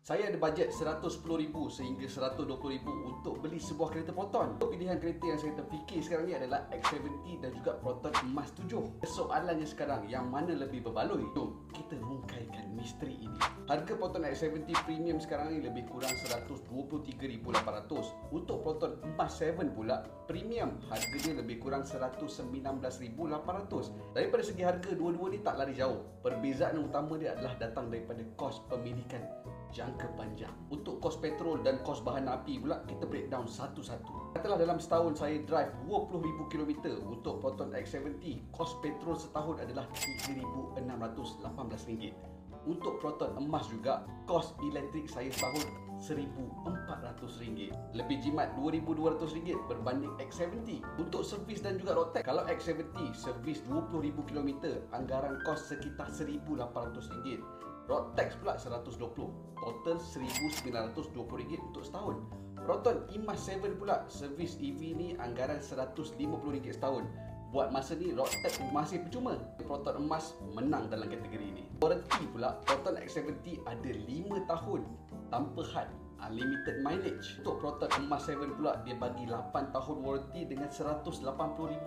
Saya ada bajet RM110,000 sehingga RM120,000 untuk beli sebuah kereta Proton. Pilihan kereta yang saya terfikir sekarang ni adalah X70 dan juga Proton Emas 7. Soalannya sekarang, yang mana lebih berbaloi? Jom kita rungkaikan misteri ini. Harga Proton X70 Premium sekarang ni lebih kurang RM123,800. Untuk Proton Emas 7 pula Premium, harganya lebih kurang RM119,800. Daripada segi harga, dua-dua ni tak lari jauh. Perbezaan utama dia adalah datang daripada kos pemilikan jangka panjang. Untuk kos petrol dan kos bahan api pula kita breakdown satu-satu. Katalah dalam setahun saya drive 20,000 km untuk Proton X70, kos petrol setahun adalah RM3,618. Untuk Proton Emas juga, kos elektrik saya setahun RM1,400. Lebih jimat RM2,200 berbanding X70. Untuk servis dan juga road tax, kalau X70 servis 20,000 km, anggaran kos sekitar RM1,800. Road tax pula RM120. Total RM1,920 untuk setahun. Proton Emas 7 pula, servis EV ni anggaran RM150 setahun. Buat masa ni road tax masih percuma. Proton Emas menang dalam kategori ini. Warranty pula, Proton X70 ada 5 tahun tanpa had, unlimited mileage. Untuk Proton Emas 7 pula, dia bagi 8 tahun warranty dengan 180,000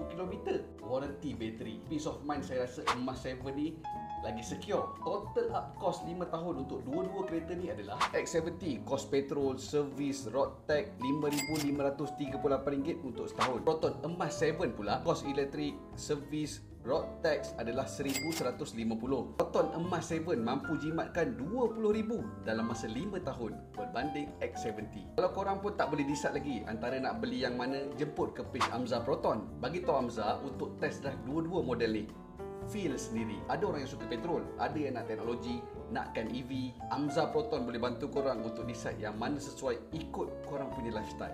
km. Warranty bateri. Peace of mind saya rasa Emas 7 ni lagi secure. Total up cost 5 tahun untuk dua-dua kereta ni adalah X70, kos petrol, servis, road tax RM5,538 untuk setahun. Proton Emas 7 pula, kos elektrik, servis, road tax adalah RM1,150. Proton Emas 7 mampu jimatkan RM20,000 dalam masa 5 tahun berbanding X70. Kalau korang pun tak boleh decide lagi antara nak beli yang mana, jemput ke page Amza Proton. Bagi tahu Amza untuk test drive dua-dua model ni. Feel sendiri. Ada orang yang suka petrol, ada yang nak teknologi, nakkan EV. Amza Proton boleh bantu korang untuk decide yang mana sesuai ikut korang punya lifestyle.